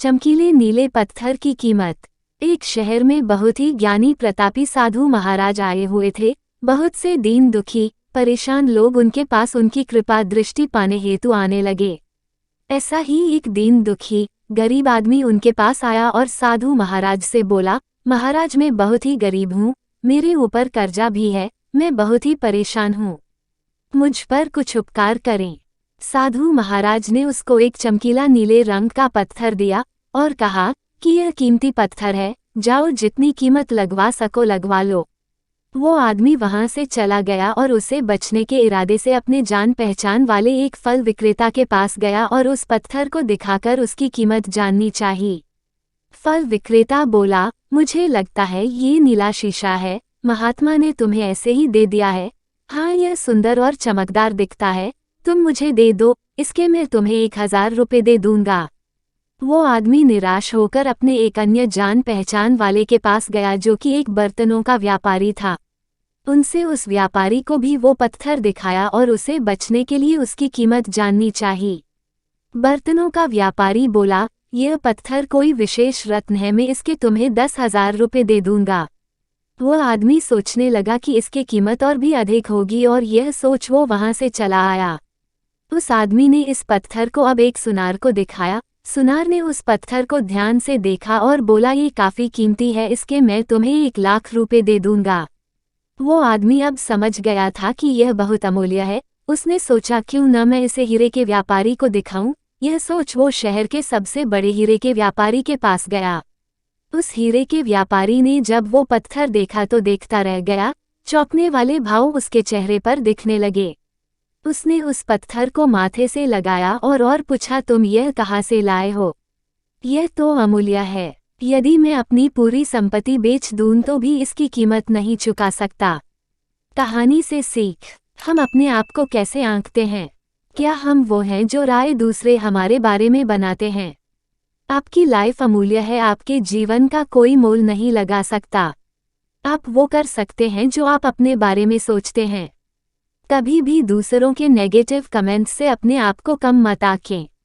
चमकीले नीले पत्थर की कीमत। एक शहर में बहुत ही ज्ञानी प्रतापी साधु महाराज आए हुए थे। बहुत से दीन दुखी परेशान लोग उनके पास उनकी कृपा दृष्टि पाने हेतु आने लगे। ऐसा ही एक दीन दुखी गरीब आदमी उनके पास आया और साधु महाराज से बोला, महाराज मैं बहुत ही गरीब हूँ, मेरे ऊपर कर्जा भी है, मैं बहुत ही परेशान हूँ, मुझ पर कुछ उपकार करें। साधु महाराज ने उसको एक चमकीला नीले रंग का पत्थर दिया और कहा कि यह कीमती पत्थर है, जाओ जितनी कीमत लगवा सको लगवा लो। वो आदमी वहां से चला गया और उसे बचने के इरादे से अपने जान पहचान वाले एक फल विक्रेता के पास गया और उस पत्थर को दिखाकर उसकी कीमत जाननी चाहिए। फल विक्रेता बोला, मुझे लगता है ये नीला शीशा है, महात्मा ने तुम्हें ऐसे ही दे दिया है। हाँ, यह सुंदर और चमकदार दिखता है, तुम मुझे दे दो, इसके मैं तुम्हें 1000 रुपये दे दूंगा। वो आदमी निराश होकर अपने एक अन्य जान पहचान वाले के पास गया जो कि एक बर्तनों का व्यापारी था। उनसे उस व्यापारी को भी वो पत्थर दिखाया और उसे बचने के लिए उसकी कीमत जाननी चाहिए। बर्तनों का व्यापारी बोला, यह पत्थर कोई विशेष रत्न है, मैं इसके तुम्हें 10,000 रुपये दे दूंगा। वो आदमी सोचने लगा कि इसकी कीमत और भी अधिक होगी और यह सोच वो वहां से चला आया। उस आदमी ने इस पत्थर को अब एक सुनार को दिखाया। सुनार ने उस पत्थर को ध्यान से देखा और बोला, ये काफी कीमती है, इसके मैं तुम्हें 1,00,000 रुपये दे दूंगा। वो आदमी अब समझ गया था कि यह बहुत अमूल्य है। उसने सोचा क्यों न मैं इसे हीरे के व्यापारी को दिखाऊं। यह सोच वो शहर के सबसे बड़े हीरे के व्यापारी के पास गया। उस हीरे के व्यापारी ने जब वो पत्थर देखा तो देखता रह गया। चौंकने वाले भाव उसके चेहरे पर दिखने लगे। उसने उस पत्थर को माथे से लगाया और पूछा, तुम यह कहाँ से लाए हो? यह तो अमूल्य है, यदि मैं अपनी पूरी संपत्ति बेच दूं तो भी इसकी कीमत नहीं चुका सकता। कहानी से सीख, हम अपने आप को कैसे आंकते हैं? क्या हम वो हैं जो राय दूसरे हमारे बारे में बनाते हैं? आपकी लाइफ अमूल्य है, आपके जीवन का कोई मोल नहीं लगा सकता। आप वो कर सकते हैं जो आप अपने बारे में सोचते हैं। कभी भी दूसरों के नेगेटिव कमेंट्स से अपने आप को कम मत आंकें।